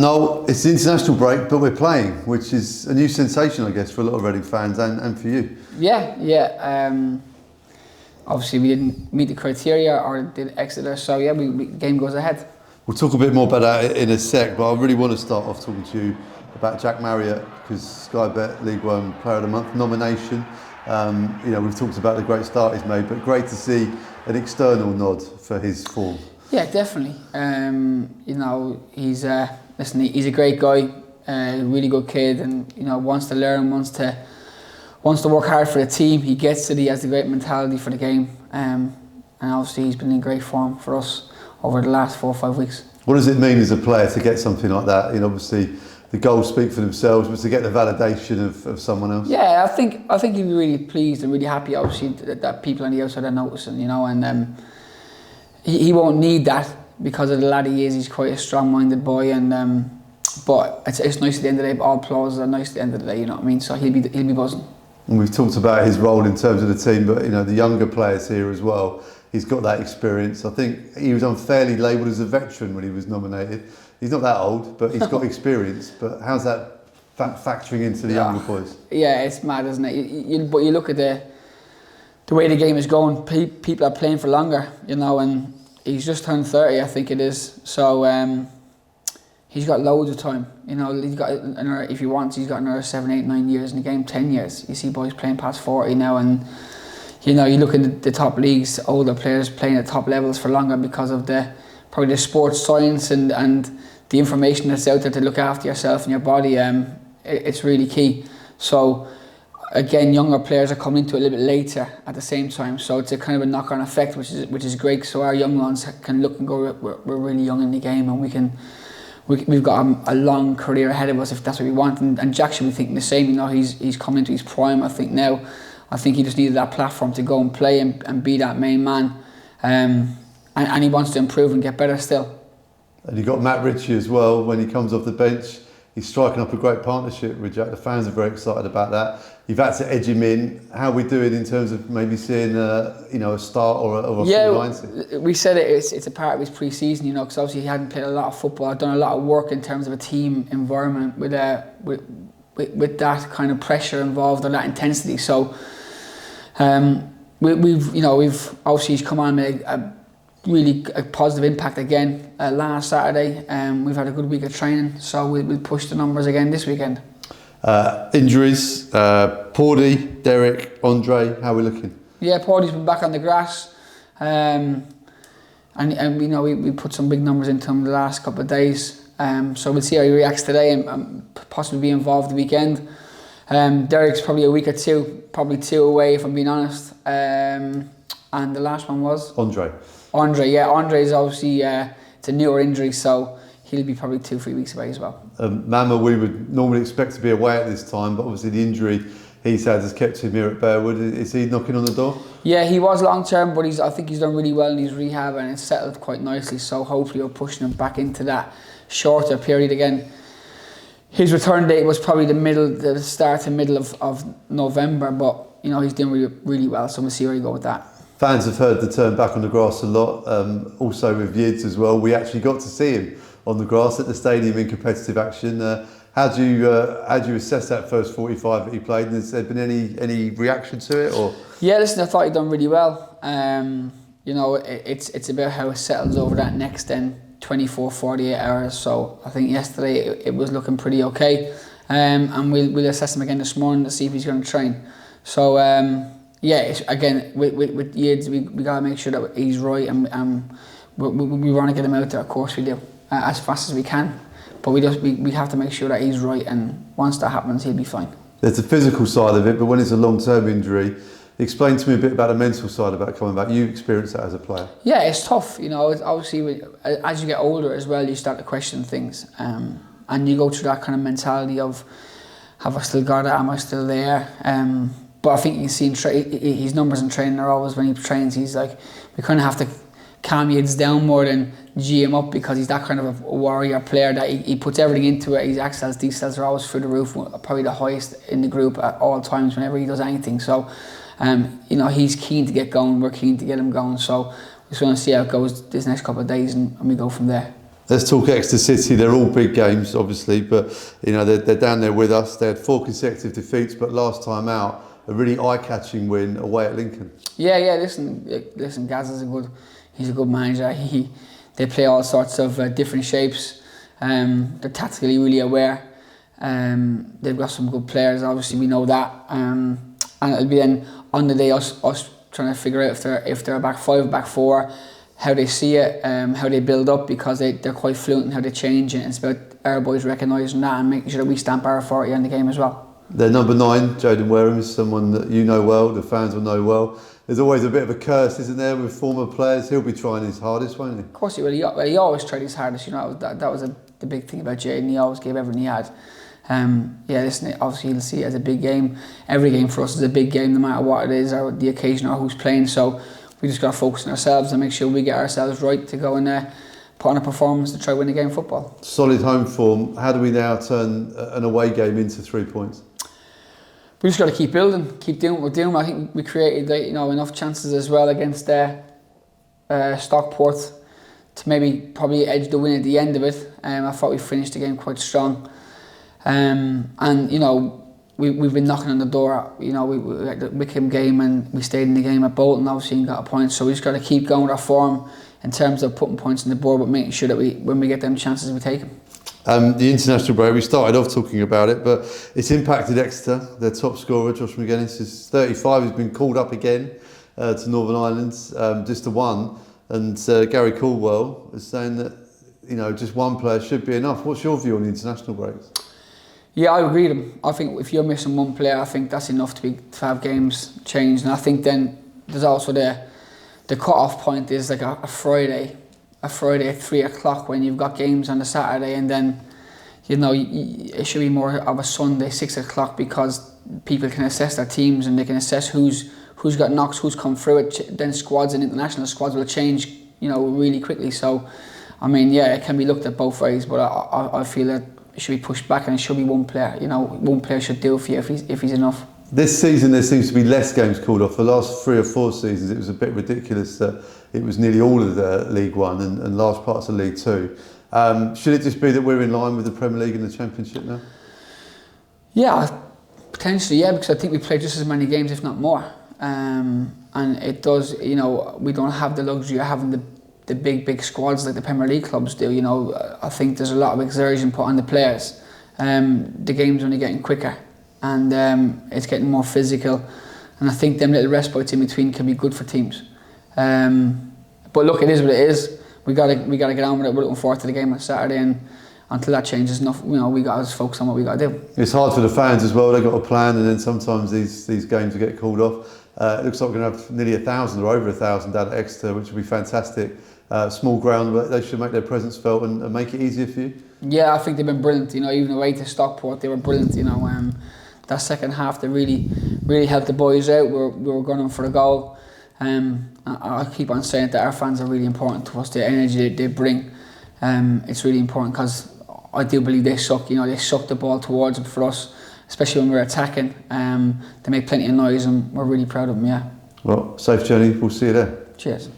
Noel, it's the international break, but we're playing, which is a new sensation, I guess, for a lot of Reading fans and for you. Yeah. Obviously, we didn't meet the criteria or did Exeter, so yeah, game goes ahead. We'll talk a bit more about that in a sec, but I really want to start off talking to you about Jack Marriott, because Sky Bet League One Player of the Month nomination. We've talked about the great start he's made, but great to see an external nod for his form. Yeah, definitely. He's a great guy, really good kid, and wants to learn, wants to work hard for the team. He gets it. He has the great mentality for the game, and obviously he's been in great form for us over the last 4 or 5 weeks. What does it mean as a player to get something like that? Obviously the goals speak for themselves, but to get the validation of someone else. Yeah, I think he'd be really pleased and really happy. Obviously that people on the outside are noticing, and he won't need that because of the lad he is. He's quite a strong-minded boy, and but it's nice at the end of the day. All applause are nice at the end of the day. You know what I mean? So he'll be buzzing. And we've talked about his role in terms of the team, but the younger players here as well. He's got that experience. I think he was unfairly labelled as a veteran when he was nominated. He's not that old, but he's got experience. But how's that factoring into the younger boys? Yeah, it's mad, isn't it? But you look at the way the game is going. People are playing for longer, and he's just turned 30, I think it is. So he's got loads of time. He's got another, if he wants, he's got another 7, 8, 9 years in the game, 10 years. You see boys playing past 40 now, and you look at the top leagues, older players playing at top levels for longer because of probably the sports science and the information that's out there to look after yourself and your body. It's really key. So again, younger players are coming into it a little bit later at the same time. So it's a kind of a knock-on effect, which is great. So our young ones can look and go, we're really young in the game, and we've got a long career ahead of us if that's what we want. And Jack should be thinking the same. He's come into his prime, I think, now. I think he just needed that platform to go and play and be that main man. And he wants to improve and get better still. And you've got Matt Ritchie as well. When he comes off the bench, he's striking up a great partnership with Jack. The fans are very excited about that. You've had to edge him in. How are we doing in terms of maybe seeing a start or a full line? Yeah, we said it's a part of his pre-season, because obviously he hadn't played a lot of football. I've done a lot of work in terms of a team environment with that kind of pressure involved or that intensity. So we've obviously he's come on and made a really positive impact again last Saturday. We've had a good week of training, so we'll push the numbers again this weekend. Injuries, Pordy, Derek, Andre, how are we looking? Yeah, Pordy's been back on the grass, and we put some big numbers into him the last couple of days. So we'll see how he reacts today and possibly be involved the weekend. Derek's probably a week or two, probably 2 away if I'm being honest. And the last one was? Andre, yeah. Andre is obviously, it's a newer injury, so he'll be probably 2-3 weeks away as well. Mama, we would normally expect to be away at this time, but obviously the injury he's had has kept him here at Bearwood. Is he knocking on the door? Yeah, he was long term, but I think he's done really well in his rehab and it's settled quite nicely, so hopefully we're pushing him back into that shorter period again. His return date was probably the start to middle of November, but he's doing really, really well, so we'll see where he go with that. Fans have heard the turn back on the grass a lot, also with Yids as well. We actually got to see him on the grass at the stadium in competitive action. How do you assess that first 45 that he played? And has there been any reaction to it? Or? Yeah, listen, I thought he'd done really well. It's about how it settles over that next 24, 48 hours. So I think yesterday it was looking pretty okay. And we'll assess him again this morning to see if he's going to train. So again, with Yids, we got to make sure that he's right, and we want to get him out there. Of course we do, as fast as we can. But we have to make sure that he's right, and once that happens, he'll be fine. There's the physical side of it, but when it's a long-term injury, explain to me a bit about the mental side about coming back. You experienced that as a player. Yeah, it's tough. It's obviously, as you get older as well, you start to question things, and you go through that kind of mentality of, have I still got it? Am I still there? But I think you can see his numbers in training are always, when he trains, he's like, we kind of have to calm Yids down more than G him up, because he's that kind of a warrior player that he puts everything into it. His accels, decels are always through the roof, probably the highest in the group at all times whenever he does anything. So, he's keen to get going. We're keen to get him going. So we just want to see how it goes this next couple of days, and we go from there. Let's talk Exeter City. They're all big games, obviously, but you know they're down there with us. They had 4 consecutive defeats, but last time out, a really eye-catching win away at Lincoln. Yeah. Listen. Gaz is he's a good manager. They play all sorts of different shapes. They're tactically really aware. They've got some good players. Obviously, we know that. And it'll be then on the day us trying to figure out if they're a back 5, back 4. How they see it, how they build up, because they're quite fluent in how they change it. And it's about our boys recognising that and making sure that we stamp our authority on the game as well. Their number 9, Jaden Wareham, is someone that you know well, the fans will know well. There's always a bit of a curse, isn't there, with former players? He'll be trying his hardest, won't he? Of course he will. He always tried his hardest. You know, that was the big thing about Jaden. He always gave everything he had. Listen, obviously he'll see it as a big game. Every game for us is a big game, no matter what it is, or the occasion, or who's playing. So we just got to focus on ourselves and make sure we get ourselves right to go and put on a performance to try to win the game of football. Solid home form. How do we now turn an away game into 3 points? We just got to keep building, keep doing what we're doing. I think we created enough chances as well against Stockport to probably edge the win at the end of it. I thought we finished the game quite strong. We've been knocking on the door. We had the Wickham game and we stayed in the game at Bolton, obviously, and got a point. So we just got to keep going with our form in terms of putting points on the board, but making sure that when we get them chances, we take them. The international break, we started off talking about it, but it's impacted Exeter. Their top scorer, Josh McGuinness, is 35. He's been called up again to Northern Ireland, just to 1. And Gary Caldwell is saying that just 1 player should be enough. What's your view on the international breaks? Yeah, I agree with him. I think if you're missing 1 player, I think that's enough to have games changed. And I think then there's also the cut-off point is like a Friday at 3 o'clock when you've got games on the Saturday, and then it should be more of a Sunday 6 o'clock, because people can assess their teams and they can assess who's got knocks, who's come through it. Then squads and international squads will change really quickly. So I mean, it can be looked at both ways, but I feel that it should be pushed back, and it should be 1 player. 1 player should do for you if he's enough. This season there seems to be less games called off. The last 3 or 4 seasons it was a bit ridiculous that it was nearly all of the League One and large parts of League Two. Should it just be that we're in line with the Premier League and the Championship now? Yeah, potentially, because I think we play just as many games, if not more. And it does, we don't have the luxury of having the big squads like the Premier League clubs do. I think there's a lot of exertion put on the players. The game's only getting quicker, and it's getting more physical, and I think them little respites in between can be good for teams. But look, it is what it is. We gotta get on with it. We're looking forward to the game on Saturday, and until that changes, we got to just focus on what we got to do. It's hard for the fans as well. They've got a plan, and then sometimes these games will get called off. It looks like we're going to have nearly 1,000 or over 1,000 down at Exeter, which will be fantastic. Small ground, but they should make their presence felt and make it easier for you. Yeah, I think they've been brilliant. Even away to Stockport, they were brilliant. That second half, they really helped the boys out. We were going for the goal. I keep on saying that our fans are really important to us. The energy they bring, it's really important, because I do believe they suck. They suck the ball towards them for us, especially when we're attacking. They make plenty of noise, and we're really proud of them. Yeah. Well, safe journey. We'll see you there. Cheers.